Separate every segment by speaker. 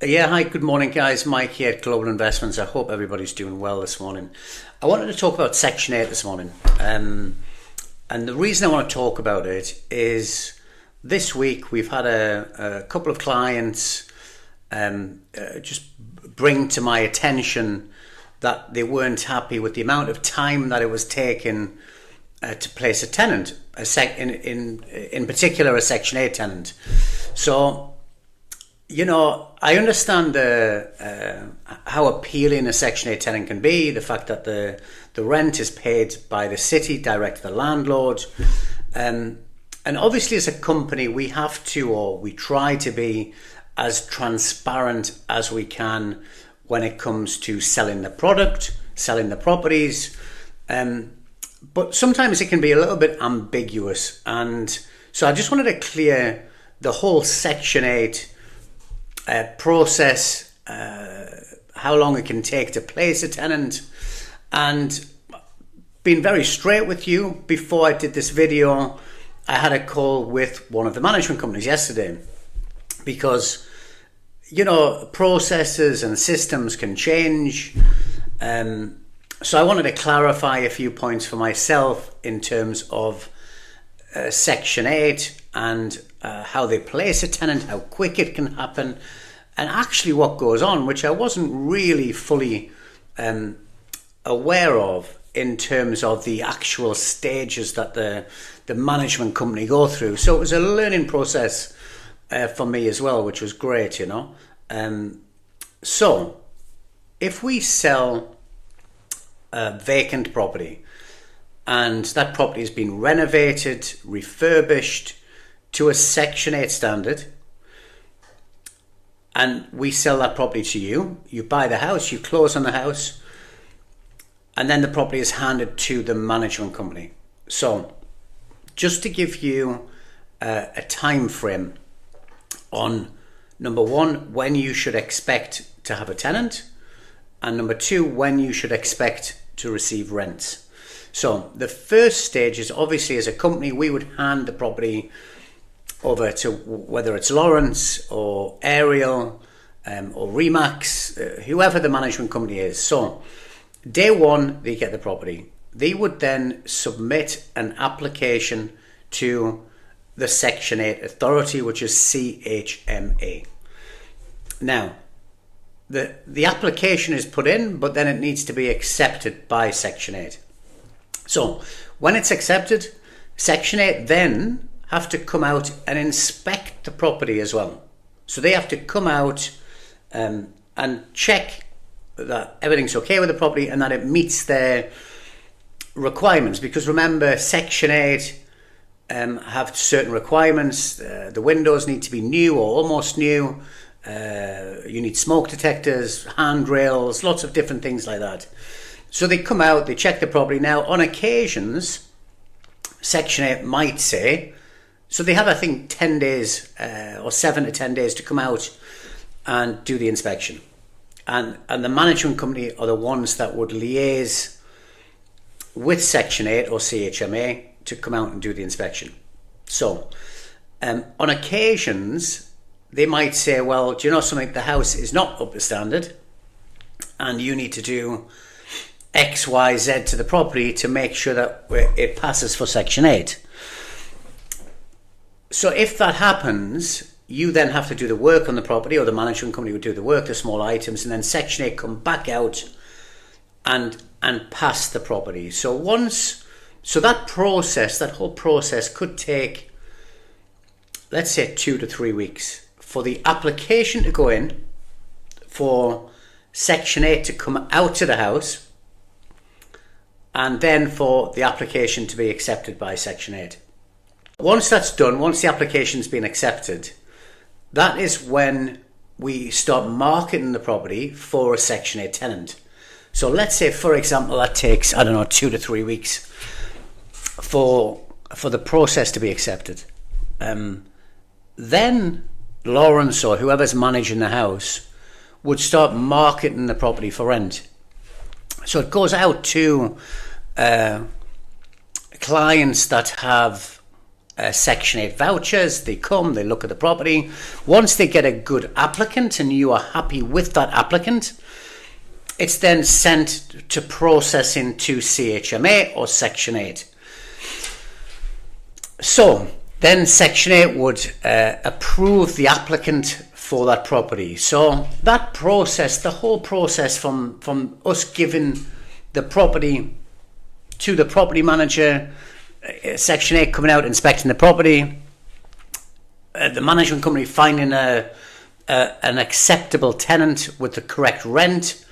Speaker 1: Yeah, hi, good morning, guys. Mike here at Global Investments. I hope everybody's doing well this morning. I wanted to talk about Section 8 this morning. And the reason I want to talk about it is this week we've had a couple of clients just bring to my attention that they weren't happy with the amount of time that it was taking to place a tenant, in particular a Section 8 tenant. So, I understand how appealing a Section 8 tenant can be, the fact that the rent is paid by the city, direct to the landlord. And obviously as a company, we have to, or we try to be as transparent as we can when it comes to selling the product, selling the properties. But sometimes it can be a little bit ambiguous. And so I just wanted to clear the whole Section 8 process, how long it can take to place a tenant, and being very straight with you, before I did this video, I had a call with one of the management companies yesterday because, processes and systems can change. So I wanted to clarify a few points for myself in terms of Section 8 and how they place a tenant, how quick it can happen, and actually what goes on, which I wasn't really fully aware of in terms of the actual stages that the management company go through. So it was a learning process for me as well, which was great, So if we sell a vacant property and that property has been renovated, refurbished to a Section 8 standard, and we sell that property to you, you buy the house, you close on the house, and then the property is handed to the management company. So just to give you a time frame on, number one, when you should expect to have a tenant, and number two, when you should expect to receive rents. So the first stage is, obviously as a company, we would hand the property over to, whether it's Lawrence or Ariel or Remax, whoever the management company is. So day one, they get the property. They would then submit an application to the Section 8 authority, which is CHMA. Now, the application is put in, but then it needs to be accepted by Section 8. So when it's accepted, Section 8 then have to come out and inspect the property as well. So they have to come out and check that everything's okay with the property and that it meets their requirements. Because remember, Section 8 have certain requirements. The windows need to be new or almost new. You need smoke detectors, handrails, lots of different things like that. So they come out, they check the property. Now, on occasions, Section 8 might say, so they have, I think, 10 days or 7 to 10 days to come out and do the inspection. And the management company are the ones that would liaise with Section 8 or CHMA to come out and do the inspection. So on occasions, they might say, well, do you know something? The house is not up to standard and you need to do X, Y, Z to the property to make sure that it passes for Section 8. So if that happens, you then have to do the work on the property, or the management company would do the work, the small items, and then Section 8 come back out and pass the property. So that process, that whole process could take, let's say, 2 to 3 weeks for the application to go in, for Section 8 to come out to the house, and then for the application to be accepted by Section 8. Once that's done, once the application's been accepted, that is when we start marketing the property for a Section 8 tenant. So let's say, for example, that takes, 2 to 3 weeks for the process to be accepted. Then Lawrence or whoever's managing the house would start marketing the property for rent. So it goes out to clients that have Section 8 vouchers. They come, they look at the property. Once they get a good applicant and you are happy with that applicant, it's then sent to processing to CHMA or Section 8. So then Section 8 would approve the applicant for that property. So that process, the whole process from us giving the property to the property manager, Section 8 coming out, inspecting the property, the management company finding an acceptable tenant with the correct rent,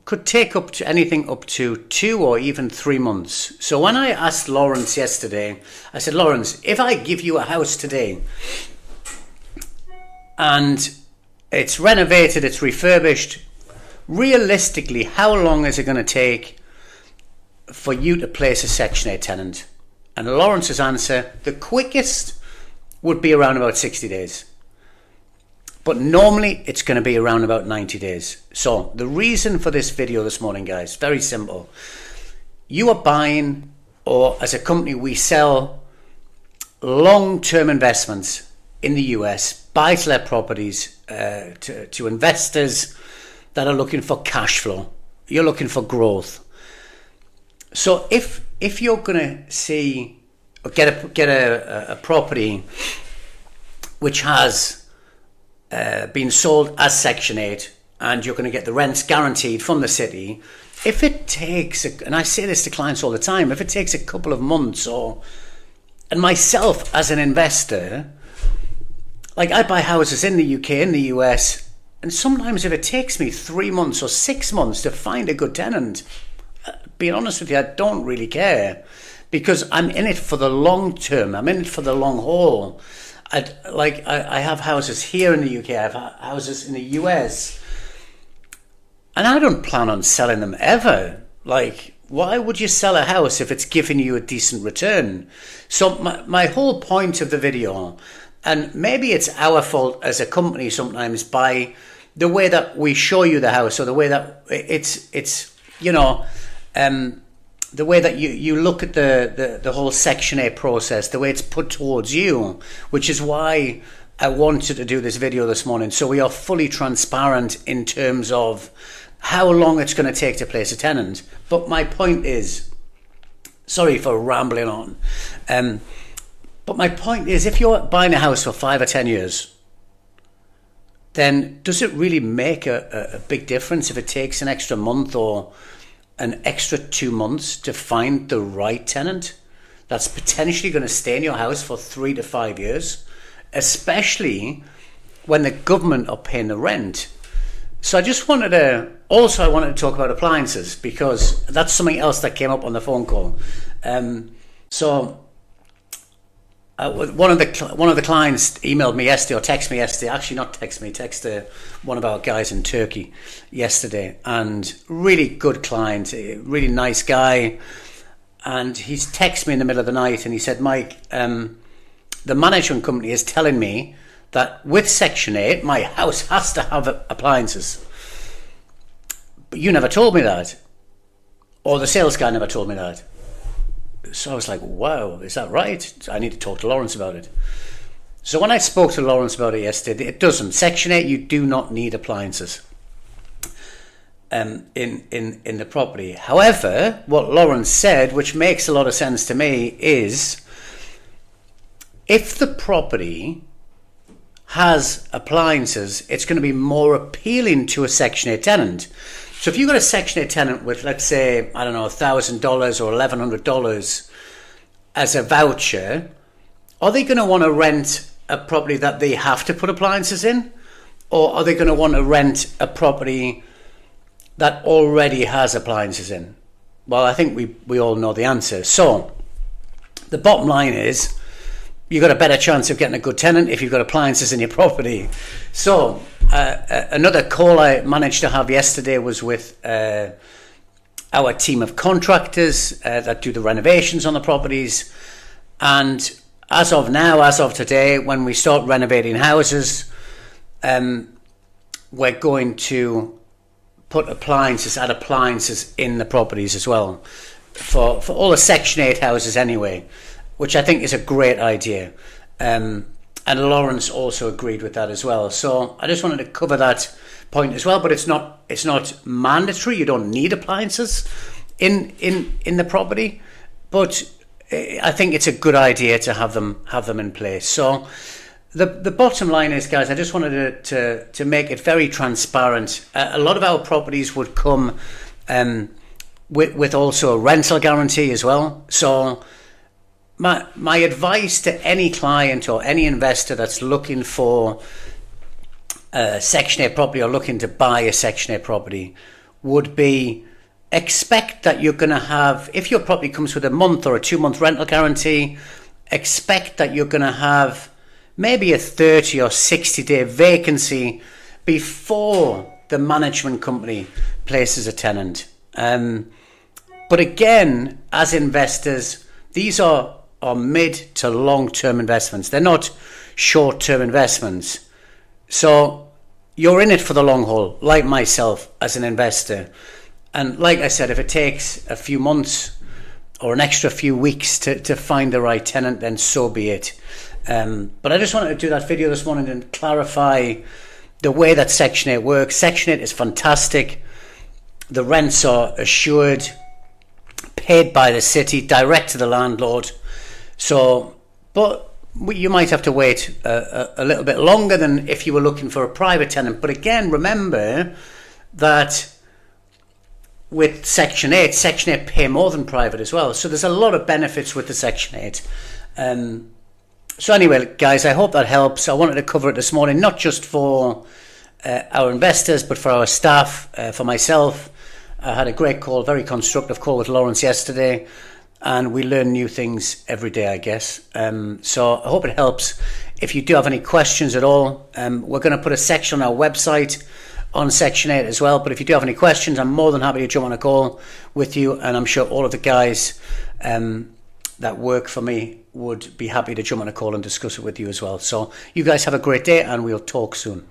Speaker 1: could take up to anything up to 2 or even 3 months. So when I asked Lawrence yesterday, I said, Lawrence, if I give you a house today and it's renovated, it's refurbished, realistically, how long is it going to take for you to place a Section 8 tenant? And Lawrence's answer, the quickest would be around about 60 days. But normally it's going to be around about 90 days. So the reason for this video this morning, guys, very simple. You are buying, or as a company, we sell long-term investments in the US, buy-to-let properties to investors that are looking for cash flow. You're looking for growth. So if you're going to see or get a property which has been sold as Section 8 and you're going to get the rents guaranteed from the city, if it takes, and I say this to clients all the time, if it takes a couple of months, and myself as an investor, like I buy houses in the UK, in the US, and sometimes if it takes me 3 months or 6 months to find a good tenant, being honest with you, I don't really care, because I'm in it for the long term. I'm in it for the long haul. I have houses here in the UK, I have houses in the US, and I don't plan on selling them ever. Like, why would you sell a house if it's giving you a decent return? So my whole point of the video, and maybe it's our fault as a company sometimes by the way that we show you the house, or the way that it's the way that you look at the whole Section 8 process, the way it's put towards you, which is why I wanted to do this video this morning, so we are fully transparent in terms of how long it's going to take to place a tenant. But my point is, sorry for rambling on, but my point is, if you're buying a house for 5 or 10 years, then does it really make a big difference if it takes an extra month or an extra 2 months to find the right tenant that's potentially going to stay in your house for 3 to 5 years, especially when the government are paying the rent? So I wanted to talk about appliances, because that's something else that came up on the phone call. One of the clients emailed me yesterday, or texted me yesterday. Actually, not text me, texted one of our guys in Turkey yesterday, and really good client, a really nice guy. And he's texted me in the middle of the night, and he said, Mike, the management company is telling me that with Section 8, my house has to have appliances. But you never told me that, or the sales guy never told me that. So I was like, wow, is that right? I need to talk to Lawrence about it. So when I spoke to Lawrence about it yesterday, it doesn't. Section 8, you do not need appliances in the property. However, what Lawrence said, which makes a lot of sense to me, is if the property has appliances, it's going to be more appealing to a Section 8 tenant. So if you've got a Section 8 tenant with, let's say, I don't know, $1,000 or $1,100 as a voucher, are they going to want to rent a property that they have to put appliances in? Or are they going to want to rent a property that already has appliances in? Well, I think we all know the answer. So the bottom line is, you've got a better chance of getting a good tenant if you've got appliances in your property. So another call I managed to have yesterday was with our team of contractors that do the renovations on the properties. And as of today, when we start renovating houses, we're going to add appliances in the properties as well. for all the Section 8 houses anyway, which I think is a great idea. And Lawrence also agreed with that as well. So I just wanted to cover that point as well. But it's not mandatory. You don't need appliances in the property, but I think it's a good idea to have them in place. So the bottom line is, guys, I just wanted to make it very transparent. A lot of our properties would come with also a rental guarantee as well. So my advice to any client or any investor that's looking for a Section 8 property or looking to buy a Section 8 property would be, expect that you're going to have, if your property comes with a month or a 2-month rental guarantee, expect that you're going to have maybe a 30 or 60-day vacancy before the management company places a tenant. But again, as investors, these are mid to long-term investments. They're not short-term investments. So you're in it for the long haul, like myself as an investor. And like I said, if it takes a few months or an extra few weeks to find the right tenant, then so be it. But I just wanted to do that video this morning and clarify the way that Section 8 works. Section 8 is fantastic. The rents are assured, paid by the city, direct to the landlord. So, but you might have to wait a little bit longer than if you were looking for a private tenant. But again, remember that with Section 8 pay more than private as well. So there's a lot of benefits with the Section 8. So anyway, guys, I hope that helps. I wanted to cover it this morning, not just for our investors, but for our staff, for myself. I had a great call, very constructive call with Lawrence yesterday, and we learn new things every day, I guess. So I hope it helps. If you do have any questions at all, we're going to put a section on our website on Section 8 as well. But if you do have any questions, I'm more than happy to jump on a call with you, and I'm sure all of the guys that work for me would be happy to jump on a call and discuss it with you as well. So you guys have a great day, and we'll talk soon.